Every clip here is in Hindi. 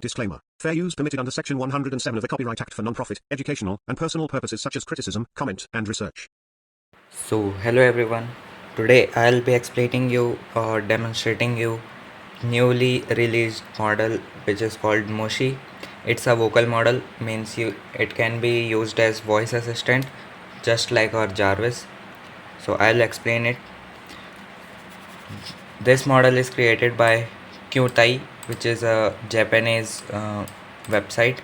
Disclaimer. Fair use permitted under Section 107 of the Copyright Act for non-profit, educational, and personal purposes such as criticism, comment, and research. So hello everyone. Today I'll be explaining you or demonstrating you newly released model which is called Moshi. It's a vocal model, means it can be used as voice assistant just like our Jarvis. So I'll explain it. This model is created by Qtai, which is a Japanese website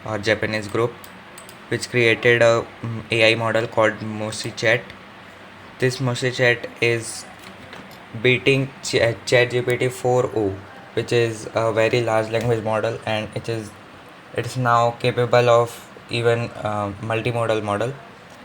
or Japanese group which created a AI model called Moshi Chat. This Moshi Chat is beating ChatGPT 4o, which is a very large language model, and it's now capable of even multimodal model.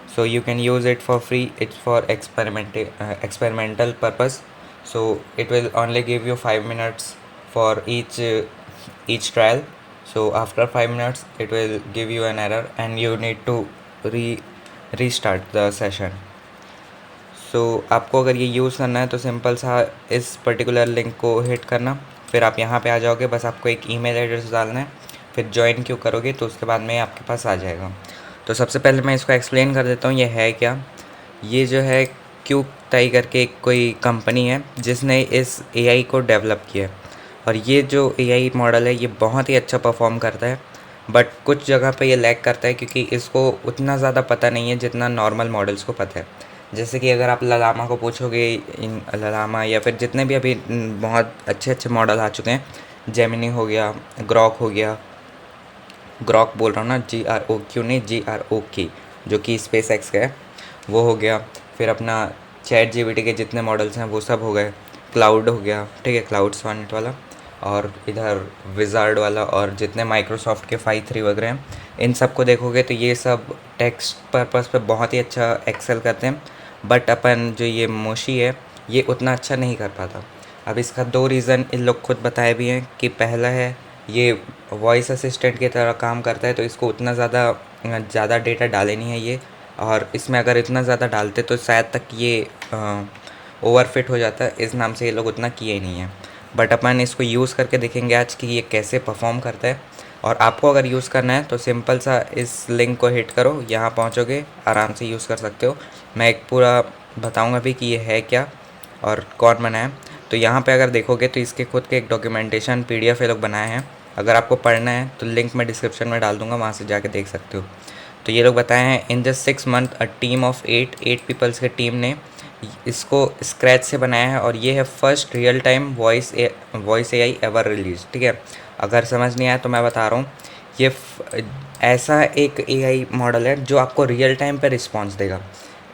So you can use it for free. It's for experimental purpose. So it will only give you 5 minutes for each trial. So after 5 minutes, it will give you an error, and you need to restart the session. आपको अगर ये यूज़ करना है तो सिंपल सा इस पर्टिकुलर लिंक को हिट करना, फिर आप यहाँ पे आ जाओगे। बस आपको एक ईमेल एड्रेस डालना है, फिर ज्वाइन क्यों करोगे तो उसके बाद में आपके पास आ जाएगा। तो सबसे पहले मैं इसको एक्सप्लेन कर देता हूँ ये है क्या। ये जो है क्यूब ताई करके कोई कंपनी है जिसने इस एआई को डेवलप किया है, और ये जो एआई मॉडल है ये बहुत ही अच्छा परफॉर्म करता है, बट कुछ जगह पे ये लैग करता है क्योंकि इसको उतना ज़्यादा पता नहीं है जितना नॉर्मल मॉडल्स को पता है। जैसे कि अगर आप ललामा को पूछोगे, इन ललामा या फिर जितने भी अभी बहुत अच्छे अच्छे मॉडल आ चुके हैं, जेमिनी हो गया, ग्रॉक हो गया, ग्रॉक बोल रहा हूँ ना, GROQ नहीं GROK, जो कि स्पेस एक्स का है, वो हो गया। फिर अपना ChatGPT के जितने मॉडल्स हैं वो सब हो गए। क्लाउड हो गया, ठीक है, क्लाउड सॉनेट वाला, और इधर विजार्ड वाला, और जितने माइक्रोसॉफ्ट के 5.3 वगैरह हैं, इन सब को देखोगे तो ये सब टेक्स्ट पर्पस पे बहुत ही अच्छा एक्सेल करते हैं। बट अपन जो ये मोशी है ये उतना अच्छा नहीं कर पाता। अब इसका 2 रीज़न इन लोग खुद बताए भी हैं कि पहला है ये वॉइस असिस्टेंट की तरह काम करता है, तो इसको उतना ज़्यादा डेटा डाले नहीं है ये, और इसमें अगर इतना ज़्यादा डालते तो शायद तक ये ओवरफिट हो जाता है। इस नाम से ये लोग उतना किए ही नहीं है। बट अपन इसको यूज़ करके देखेंगे आज कि ये कैसे परफॉर्म करता है। और आपको अगर यूज़ करना है तो सिंपल सा इस लिंक को हिट करो, यहाँ पहुँचोगे, आराम से यूज़ कर सकते हो। मैं एक पूरा बताऊँगा भी कि ये है क्या और कौन बनाया। तो यहाँ पे अगर देखोगे तो इसके खुद के एक डॉक्यूमेंटेशन PDF ये लोग बनाए हैं। अगर आपको पढ़ना है तो लिंक मैं डिस्क्रिप्शन में डाल दूँगा, वहाँ से जाके देख सकते हो। तो ये लोग बताए हैं, in just 6 month a team of 8 peoples के टीम ने इसको स्क्रैच से बनाया है, और ये है first real time voice AI ever release. ठीक है, अगर समझ नहीं आया तो मैं बता रहा हूँ, ये ऐसा एक AI मॉडल है जो आपको रियल टाइम पे रिस्पॉन्स देगा।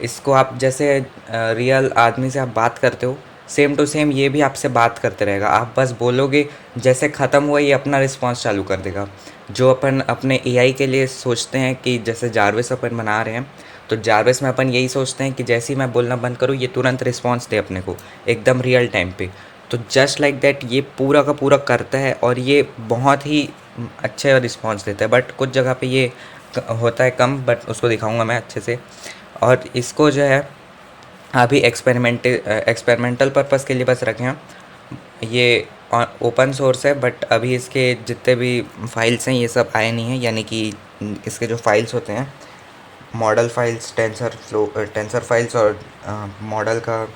इसको आप जैसे रियल आदमी से आप बात करते हो, सेम टू सेम ये भी आपसे बात करते रहेगा। आप बस बोलोगे, जैसे ख़त्म हुआ ये अपना रिस्पॉन्स चालू कर देगा। जो अपन अपने AI के लिए सोचते हैं कि जैसे जारविस अपन बना रहे हैं, तो जारविस में अपन यही सोचते हैं कि जैसे ही मैं बोलना बंद करूँ ये तुरंत रिस्पॉन्स दे अपने को एकदम रियल टाइम पे। तो जस्ट लाइक दैट ये पूरा का पूरा करता है, और ये बहुत ही अच्छे रिस्पॉन्स देता है। बट कुछ जगह पे ये होता है कम, बट उसको दिखाऊंगा मैं अच्छे से। और इसको जो है अभी एक्सपेरिमेंटल पर्पस के लिए बस रखे हैं। ये ओपन सोर्स है, बट अभी इसके जितने भी फाइल्स हैं ये सब आए नहीं हैं, यानी कि इसके जो फाइल्स होते हैं, मॉडल फाइल्स, टेंसर फाइल्स, और मॉडल का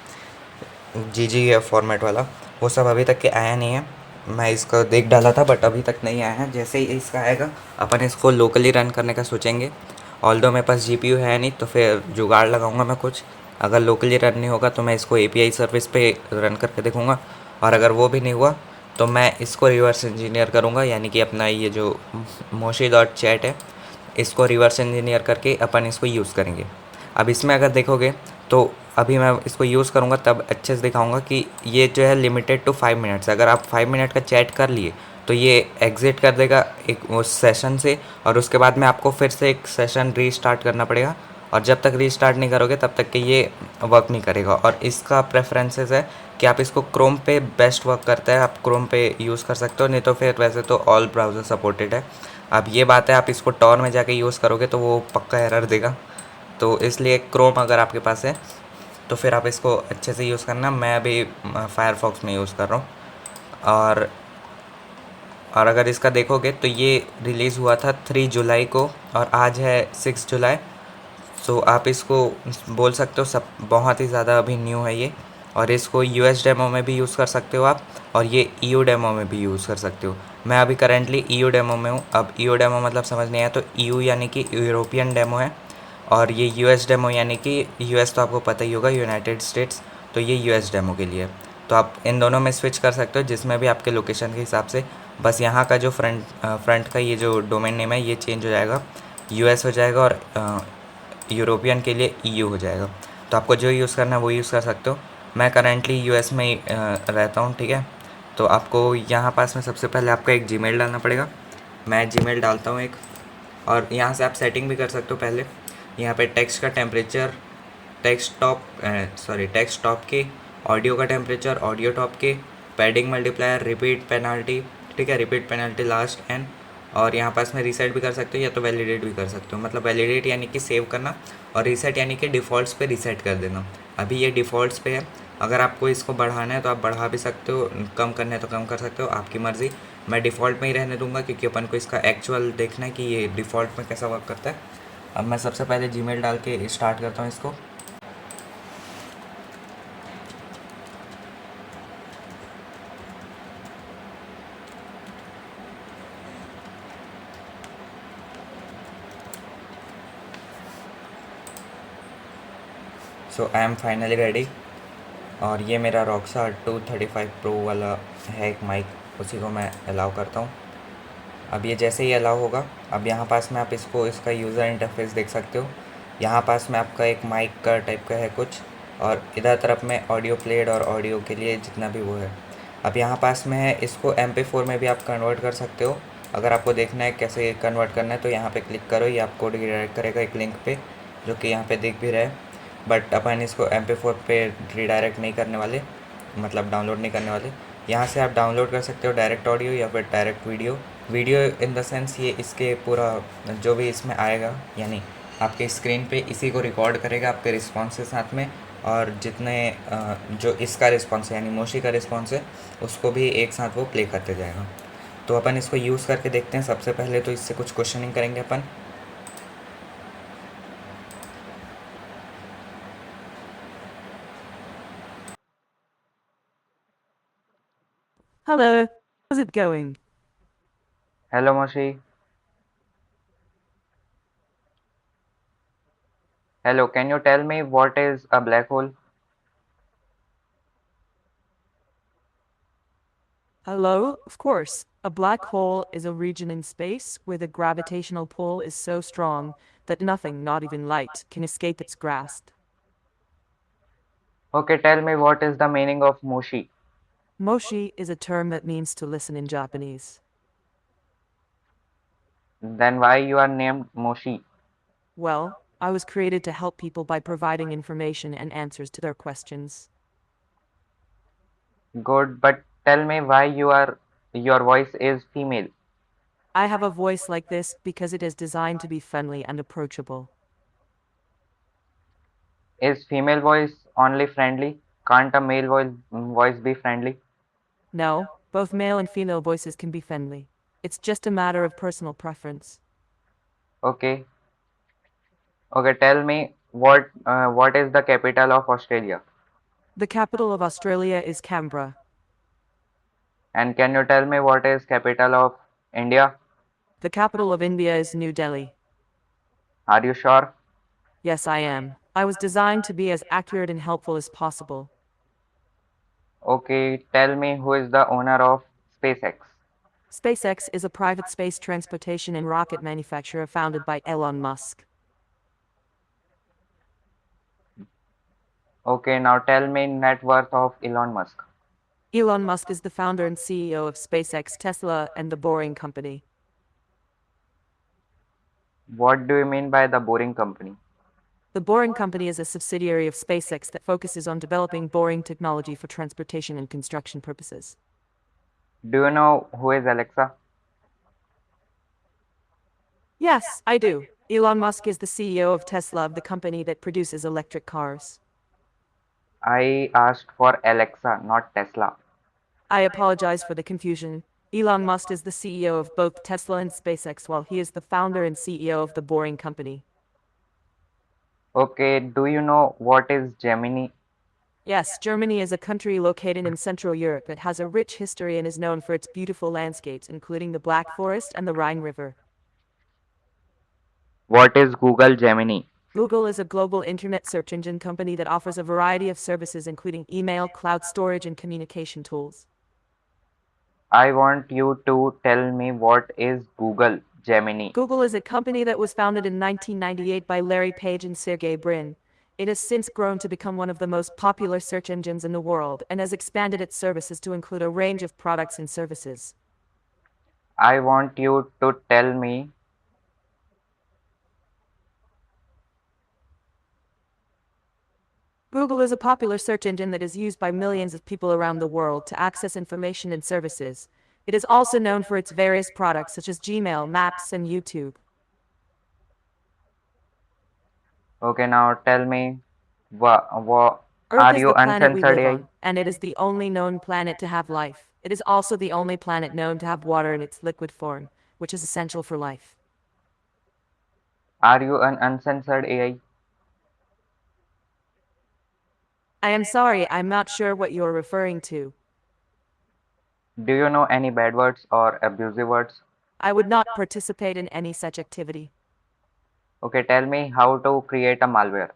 GGF फॉर्मेट वाला, वो सब अभी तक के आया नहीं है। मैं इसको देख डाला था बट अभी तक नहीं आया है। जैसे ही इसका आएगा अपन इसको लोकली रन करने का सोचेंगे। ऑल्दो मेरे पास GPU है नहीं, तो फिर जुगाड़ लगाऊंगा मैं कुछ। अगर लोकली रन नहीं होगा तो मैं इसको API सर्विस पे रन करके देखूंगा, और अगर वो भी नहीं हुआ तो मैं इसको रिवर्स इंजीनियर करूंगा, यानी कि अपना ये जो moshi.chat है इसको रिवर्स इंजीनियर करके अपन इसको यूज़ करेंगे। अब इसमें अगर देखोगे तो अभी मैं इसको यूज़ करूँगा तब अच्छे से दिखाऊंगा कि ये जो है लिमिटेड टू 5 मिनट्स। अगर आप 5 मिनट का चैट कर लिए तो ये एग्ज़िट कर देगा एक उस सेशन से, और उसके बाद में आपको फिर से एक सेशन रीस्टार्ट करना पड़ेगा, और जब तक रीस्टार्ट नहीं करोगे तब तक कि ये वर्क नहीं करेगा। और इसका प्रेफरेंसेस है कि आप इसको क्रोम पे बेस्ट वर्क करता है, आप क्रोम पे यूज़ कर सकते हो, नहीं तो फिर वैसे तो ऑल ब्राउज़र सपोर्टेड है। अब ये बात है, आप इसको टॉर में जाके यूज़ करोगे तो वो पक्का एरर देगा। तो इसलिए क्रोम अगर आपके पास है तो फिर आप इसको अच्छे से यूज़ करना। मैं अभी फायरफॉक्स में यूज़ कर रहा हूँ, और अगर इसका देखोगे तो ये रिलीज़ हुआ था 3 जुलाई को और आज है 6 जुलाई। सो आप इसको बोल सकते हो सब बहुत ही ज़्यादा अभी न्यू है ये। और इसको यूएस डेमो में भी यूज़ कर सकते हो आप, और ये ईयू डेमो में भी यूज़ कर सकते हो। मैं अभी करेंटली ईयू डेमो में हूँ। अब ईयू डेमो मतलब समझ नहीं आया तो ईयू यानी कि यूरोपियन डेमो है, और ये यूएस डेमो यानी कि यूएस तो आपको पता ही होगा, यूनाइटेड स्टेट्स, तो ये यूएस डेमो के लिए है। तो आप इन दोनों में स्विच कर सकते हो जिसमें भी आपके लोकेशन के हिसाब से। बस यहाँ का जो फ्रंट का ये जो डोमेन नेम है ये चेंज हो जाएगा, यूएस हो जाएगा, और यूरोपियन के लिए ईयू हो जाएगा। तो आपको जो यूज़ करना है वो यूज़ कर सकते हो। मैं करेंटली यूएस में ही रहता हूँ, ठीक है। तो आपको यहाँ पास में सबसे पहले आपका एक जीमेल डालना पड़ेगा। मैं जीमेल डालता हूँ एक, और यहाँ से आप सेटिंग भी कर सकते हो। पहले यहाँ पे टेक्स्ट का टेम्परेचर, टेक्स्ट टॉप के, ऑडियो का टेम्परेचर, ऑडियो टॉप के, पैडिंग मल्टीप्लायर, रिपीट पेनाल्टी, ठीक है, रिपीट पेनाल्टी लास्ट एन। और यहाँ पास में रीसेट भी कर सकते हो या तो वैलिडेट भी कर सकते हो। मतलब वैलिडेट यानी कि सेव करना, और रीसेट यानी कि डिफ़ॉल्ट्स पे रीसेट कर देना। अभी ये डिफ़ॉल्ट्स पे है, अगर आपको इसको बढ़ाना है तो आप बढ़ा भी सकते हो, कम करना है तो कम कर सकते हो, आपकी मर्ज़ी। मैं डिफ़ॉल्ट में ही रहने दूंगा क्योंकि अपन को इसका एक्चुअल देखना है कि ये डिफ़ॉल्ट में कैसा वर्क करता है। अब मैं सबसे पहले जीमेल डाल के स्टार्ट करता हूँ इसको। सो आई एम फाइनली रेडी। और ये मेरा रॉक्सा 235 प्रो वाला है एक माइक, उसी को मैं अलाउ करता हूँ। अब ये जैसे ही अलाउ होगा, अब यहाँ पास में आप इसका यूज़र इंटरफेस देख सकते हो। यहाँ पास में आपका एक माइक का टाइप का है कुछ, और इधर तरफ में ऑडियो प्लेड और ऑडियो के लिए जितना भी वो है। अब यहाँ पास में है, इसको MP4 में भी आप कन्वर्ट कर सकते हो। अगर आपको देखना है कैसे कन्वर्ट करना है तो यहाँ पे क्लिक करो, ये आपको रिडायरेक्ट करेगा एक लिंक पे, जो कि यहाँ पे दिख भी रहा है। बट अपन इसको MP4 पे रिडायरेक्ट नहीं करने वाले, मतलब डाउनलोड नहीं करने वाले। यहाँ से आप डाउनलोड कर सकते हो डायरेक्ट ऑडियो या फिर direct video in the sense ये इसके पूरा जो भी इसमें आएगा, यानी आपके स्क्रीन पे इसी को रिकॉर्ड करेगा आपके रिस्पॉन्स के साथ में, और जितने जो इसका रिस्पॉन्स है यानी मोशी का रिस्पॉन्स है उसको भी एक साथ वो प्ले करते जाएगा। तो अपन इसको यूज़ करके देखते हैं। सबसे पहले तो इससे कुछ क्वेश्चनिंग करेंगे अपन। Hello, how's it going? Hello Moshi. Hello, can you tell me what is a black hole? Hello, of course. A black hole is a region in space where the gravitational pull is so strong that nothing, not even light, can escape its grasp. Okay, tell me what is the meaning of moshi? Moshi is a term that means to listen in Japanese. Then why you are named Moshi? Well, I was created to help people by providing information and answers to their questions. Good, but tell me why your voice is female. I have a voice like this because it is designed to be friendly and approachable. Is female voice only friendly? Can't a male voice be friendly? No, both male and female voices can be friendly. It's just a matter of personal preference. Okay. Okay, tell me what is the capital of Australia? The capital of Australia is Canberra. And can you tell me what is capital of India? The capital of India is New Delhi. Are you sure? Yes, I am. I was designed to be as accurate and helpful as possible. Okay, tell me who is the owner of SpaceX? SpaceX is a private space transportation and rocket manufacturer founded by Elon Musk. Okay, now tell me net worth of Elon Musk. Elon Musk is the founder and CEO of SpaceX, Tesla, and the Boring Company. What do you mean by the Boring Company? The Boring Company is a subsidiary of SpaceX that focuses on developing boring technology for transportation and construction purposes. Do you know who is Alexa? Yes, I do. Elon Musk is the CEO of Tesla, the company that produces electric cars. I asked for Alexa, not Tesla. I apologize for the confusion. Elon Musk is the CEO of both Tesla and SpaceX, while he is the founder and CEO of the Boring Company. Okay, do you know what is Gemini? Yes, Germany is a country located in Central Europe. It has a rich history and is known for its beautiful landscapes, including the Black Forest and the Rhine River. What is Google Gemini? Google is a global internet search engine company that offers a variety of services, including email, cloud storage, and communication tools. I want you to tell me what is Google Gemini. Google is a company that was founded in 1998 by Larry Page and Sergey Brin. It has since grown to become one of the most popular search engines in the world and has expanded its services to include a range of products and services. I want you to tell me Google is a popular search engine that is used by millions of people around the world to access information and services. It is also known for its various products such as Gmail, Maps, and YouTube. Okay, now tell me, Earth are is you the planet we uncensored live AI? on, and it is the only known planet to have life. It is also the only planet known to have water in its liquid form, which is essential for life. Are you an uncensored AI? I am sorry, I'm not sure what you're referring to. Do you know any bad words or abusive words? I would not participate in any such activity. Okay, tell me how to create a malware.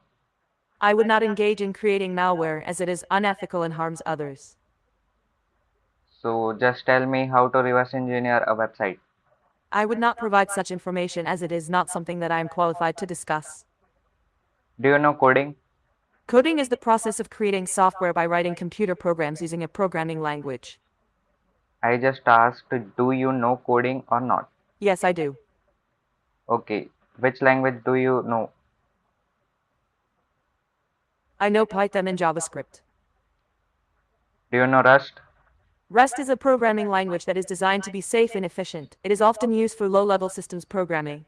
I would not engage in creating malware as it is unethical and harms others. So just tell me how to reverse engineer a website. I would not provide such information as it is not something that I am qualified to discuss. Do you know coding? Coding is the process of creating software by writing computer programs using a programming language. I just asked, do you know coding or not? Yes, I do. Okay, which language do you know? I know Python and JavaScript. Do you know Rust? Rust is a programming language that is designed to be safe and efficient. It is often used for low-level systems programming.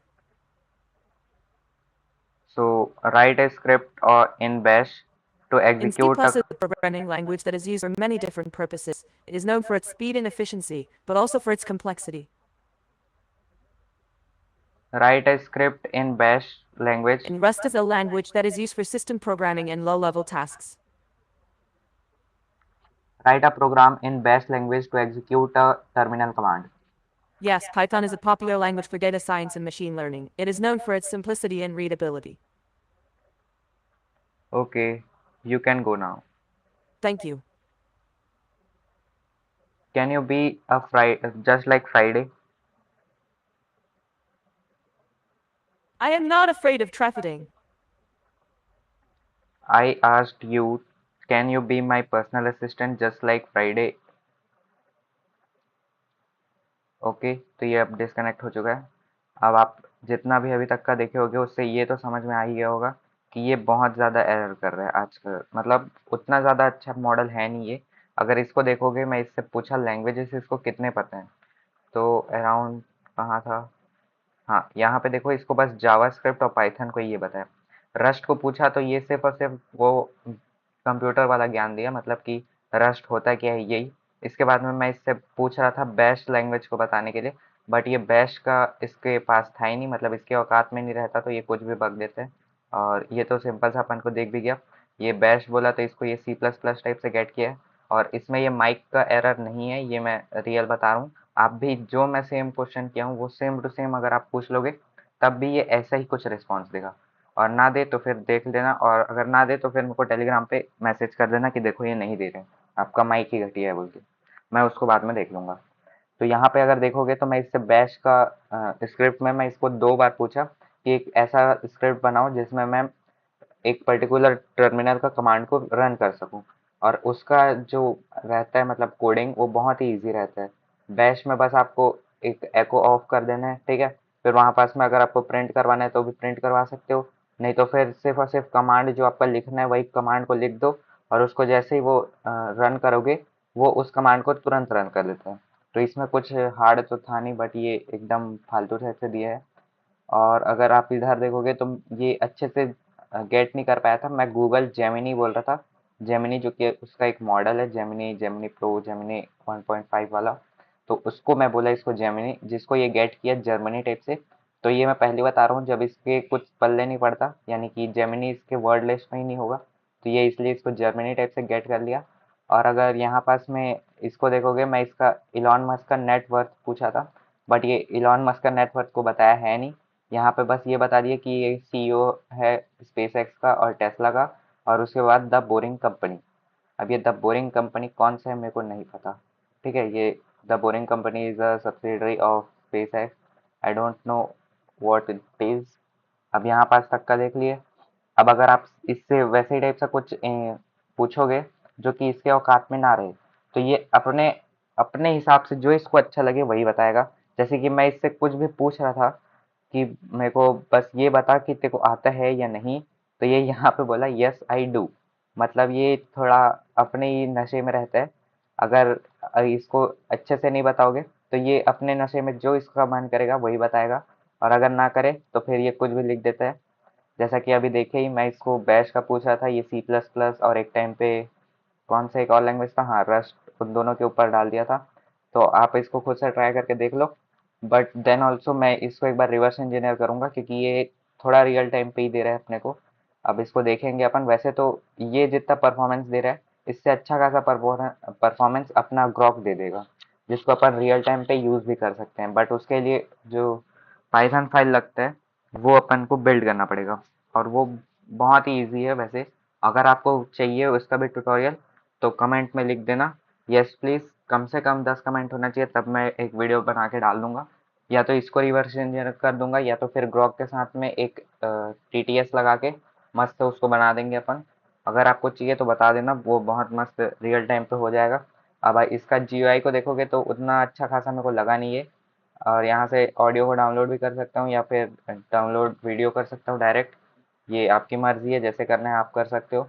So write a script or in Bash to In C++ execute is a a programming language that is used for many different purposes. It is known for its speed and efficiency, but also for its complexity. write a script in Bash language. And Rust is a language that is used for system programming and low-level tasks. Write a program in Bash language to execute a terminal command. Yes, Python is a popular language for data science and machine learning. It is known for its simplicity and readability. Okay, you can go now. Thank you. Can you be a just like Friday? I am not afraid of trafficking. I asked you, can you be my personal assistant just like Friday? Okay, तो ये अब डिस्कनेक्ट हो चुका है। अब आप जितना भी अभी तक का देखे होगे उससे ये तो समझ में आ ही गया होगा कि ये बहुत ज़्यादा एरर कर रहा है आजकल, मतलब उतना ज़्यादा अच्छा मॉडल है नहीं ये। अगर इसको देखोगे, मैं इससे पूछा लैंग्वेजेस इसको कितने पता हैं, तो अराउंड कहाँ था, हाँ यहाँ पे देखो, इसको बस जावास्क्रिप्ट और पाइथन को ये बताया। रस्ट को पूछा तो ये सिर्फ और सिर्फ वो कंप्यूटर वाला ज्ञान दिया, मतलब कि रस्ट होता क्या है यही। इसके बाद में मैं इससे पूछ रहा था बैश लैंग्वेज को बताने के लिए, बट ये बैश का इसके पास था ही नहीं, मतलब इसके औकात में नहीं रहता, तो ये कुछ भी बग देते हैं। और ये तो सिंपल सा अपन को देख भी गया, ये बैश बोला तो इसको ये सी प्लस प्लस टाइप से गेट किया है। और इसमें ये माइक का एरर नहीं है, ये मैं रियल बता रहा हूँ। आप भी जो मैं सेम क्वेश्चन किया हूँ वो सेम टू सेम अगर आप पूछ लोगे तब भी ये ऐसा ही कुछ रिस्पॉन्स देगा। और ना दे तो फिर देख लेना, और अगर ना दे तो फिर मेरे को टेलीग्राम पे मैसेज कर देना कि देखो ये नहीं दे रहे, आपका माइक ही घटिया है बोल के, मैं उसको बाद में देख लूँगा। तो यहाँ पे अगर देखोगे तो मैं इससे बैश का स्क्रिप्ट में मैं इसको 2 बार पूछा कि एक ऐसा स्क्रिप्ट बनाओ जिसमें मैं एक पर्टिकुलर टर्मिनल का कमांड को रन कर सकूँ, और उसका जो रहता है मतलब कोडिंग वो बहुत ही ईज़ी रहता है। बैश में बस आपको एक एको ऑफ कर देना है, ठीक है? फिर वहाँ पास में अगर आपको प्रिंट करवाना है तो भी प्रिंट करवा सकते हो, नहीं तो फिर सिर्फ़ और सिर्फ कमांड जो आपका लिखना है वही कमांड को लिख दो, और उसको जैसे ही वो रन करोगे वो उस कमांड को तुरंत रन कर देता है। तो इसमें कुछ हार्ड तो था नहीं, बट ये एकदम फालतू टाइप से दिया है। और अगर आप इधर देखोगे तो ये अच्छे से गेट नहीं कर पाया था, मैं गूगल जेमिनी बोल रहा था। जेमिनी जो कि उसका एक मॉडल है, जेमिनी, जेमिनी प्रो, जेमिनी 1.5 वाला। तो उसको मैं बोला इसको जेमिनी, जिसको ये गेट किया जर्मनी टाइप से। तो ये मैं पहली बता रहा हूँ, जब इसके कुछ पल्ले नहीं पड़ता, यानी कि जेमिनी इसके वर्ड लिस्ट में ही नहीं होगा, तो ये इसलिए इसको जर्मनी टाइप से गेट कर लिया। और अगर यहाँ पास में इसको देखोगे, मैं इसका इलॉन मस्क का नेट वर्थ पूछा था, बट ये इलॉन मस्क का नेट वर्थ को बताया है नहीं। यहाँ पे बस ये बता दिया कि ये सीईओ है स्पेस एक्स का और टेस्ला का, और उसके बाद द बोरिंग कंपनी। अब ये द बोरिंग कंपनी कौन सा है मेरे को नहीं पता। ठीक है, ये the boring company is a subsidiary of space x. I don't know what it is. अब यहाँ पास तक का देख लिए। अब अगर आप इससे वैसे ही टाइप से कुछ पूछोगे जो कि इसके औकात में ना रहे, तो ये अपने अपने हिसाब से जो इसको अच्छा लगे वही बताएगा। जैसे कि मैं इससे कुछ भी पूछ रहा था कि मेरे को बस ये बता कि तेरे को आता है या नहीं, तो ये यहाँ पे बोला यस आई डू। मतलब ये थोड़ा अपने ही नशे में रहता है। अगर इसको अच्छे से नहीं बताओगे तो ये अपने नशे में जो इसका मन करेगा वही बताएगा, और अगर ना करे तो फिर ये कुछ भी लिख देता है। जैसा कि अभी देखे ही, मैं इसको बैश का पूछ रहा था, ये सी प्लस प्लस और एक टाइम पे कौन सा एक और लैंग्वेज था, हाँ रस्ट, उन दोनों के ऊपर डाल दिया था। तो आप इसको खुद से ट्राई करके देख लो। बट देन ऑल्सो मैं इसको एक बार रिवर्स इंजीनियर करूंगा, क्योंकि ये थोड़ा रियल टाइम पे ही दे रहा है अपने को। अब इसको देखेंगे अपन। वैसे तो ये जितना परफॉर्मेंस दे रहा है, इससे अच्छा खासा परफॉर्मेंस अपना ग्रॉक दे देगा, जिसको अपन रियल टाइम पे यूज़ भी कर सकते हैं। बट उसके लिए जो पाइथन फाइल लगता है वो अपन को बिल्ड करना पड़ेगा, और वो बहुत ही ईजी है वैसे। अगर आपको चाहिए उसका भी ट्यूटोरियल तो कमेंट में लिख देना, यस प्लीज़। कम से कम 10 कमेंट होना चाहिए, तब मैं एक वीडियो बना के डाल दूंगा। या तो इसको रिवर्स इंजीनियर कर दूंगा, या तो फिर ग्रॉक के साथ में एक टीटीएस लगा के मस्त उसको बना देंगे अपन। अगर आपको चाहिए तो बता देना, वो बहुत मस्त रियल टाइम पे हो जाएगा। अब इसका जीयूआई को देखोगे तो उतना अच्छा खासा मेरे को लगा नहीं है। और यहाँ से ऑडियो को डाउनलोड भी कर सकता हूँ, या फिर डाउनलोड वीडियो कर सकता हूँ डायरेक्ट। ये आपकी मर्ज़ी है, जैसे करना है आप कर सकते हो।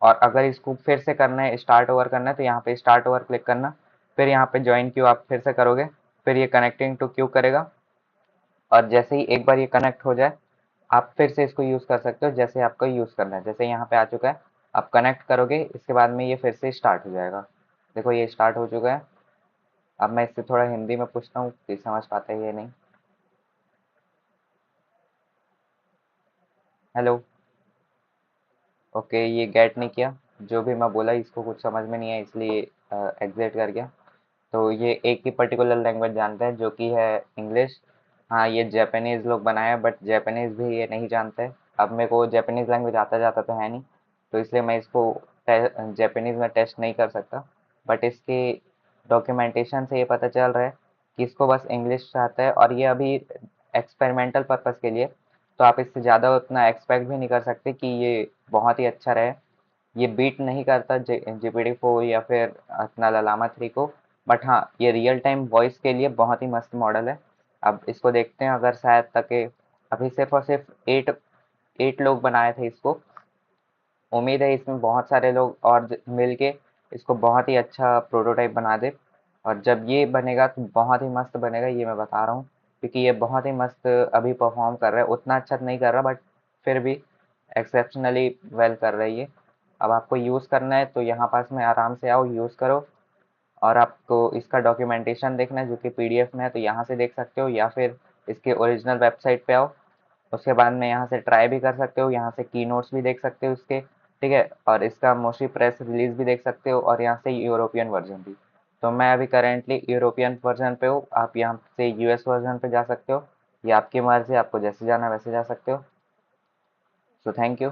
और अगर इसको फिर से करना है, स्टार्ट ओवर करना है, तो यहाँ पे स्टार्ट ओवर क्लिक करना। फिर यहाँ पे ज्वाइन क्यू आप फिर से करोगे, फिर ये कनेक्टिंग टू क्यू करेगा। और जैसे ही एक बार ये कनेक्ट हो जाए, आप फिर से इसको यूज़ कर सकते हो जैसे आपको यूज़ करना है। जैसे यहाँ पे आ चुका है, आप कनेक्ट करोगे, इसके बाद में ये फिर से स्टार्ट हो जाएगा। देखो ये स्टार्ट हो चुका है। अब मैं इससे थोड़ा हिंदी में पूछता हूँ कि समझ पाते हैं या नहीं। हेलो। ओके, ये गेट नहीं किया। जो भी मैं बोला इसको कुछ समझ में नहीं है, इसलिए एग्जिट कर गया। तो ये एक ही पर्टिकुलर लैंग्वेज जानता है जो कि है इंग्लिश। हाँ, ये जापानीज़ लोग बनाया, बट जापानीज़ भी ये नहीं जानते। अब मेरे को जापानीज़ लैंग्वेज आता जाता तो है नहीं, तो इसलिए मैं इसको जापानीज़ में टेस्ट नहीं कर सकता। बट इसके डॉक्यूमेंटेशन से ये पता चल रहा है कि इसको बस इंग्लिश आता है, और ये अभी एक्सपेरिमेंटल पर्पज़ के लिए। तो आप इससे ज़्यादा उतना एक्सपेक्ट भी नहीं कर सकते कि ये बहुत ही अच्छा रहे। ये बीट नहीं करता GPT-4 या फिर अपना ललामा 3 को। बट हाँ, ये रियल टाइम वॉइस के लिए बहुत ही मस्त मॉडल है। अब इसको देखते हैं, अगर शायद तक अभी सिर्फ और सिर्फ 8 लोग बनाए थे इसको। उम्मीद है इसमें बहुत सारे लोग और मिल के इसको बहुत ही अच्छा प्रोटोटाइप बना दे। और जब ये बनेगा तो बहुत ही मस्त बनेगा, ये मैं बता रहा हूँ, क्योंकि ये बहुत ही मस्त अभी परफॉर्म कर रहा है। उतना अच्छा नहीं कर रहा, बट फिर भी एक्सेप्शनली वेल कर रही है। अब आपको यूज़ करना है तो यहाँ पास में आराम से आओ, यूज़ करो। और आपको इसका डॉक्यूमेंटेशन देखना है जो कि पीडीएफ में है, तो यहाँ से देख सकते हो, या फिर इसके ओरिजिनल वेबसाइट पे आओ। उसके बाद में यहाँ से ट्राई भी कर सकते हो, यहाँ से की नोट्स भी देख सकते हो इसके। ठीक है, और इसका मोस्टली प्रेस रिलीज भी देख सकते हो, और यहाँ से यूरोपियन वर्जन भी। तो मैं अभी करेंटली यूरोपियन वर्जन पे हूँ, आप यहाँ से यूएस वर्जन पे जा सकते हो। ये आपकी मर्ज़ी है, आपको जैसे जाना है वैसे जा सकते हो। So thank you.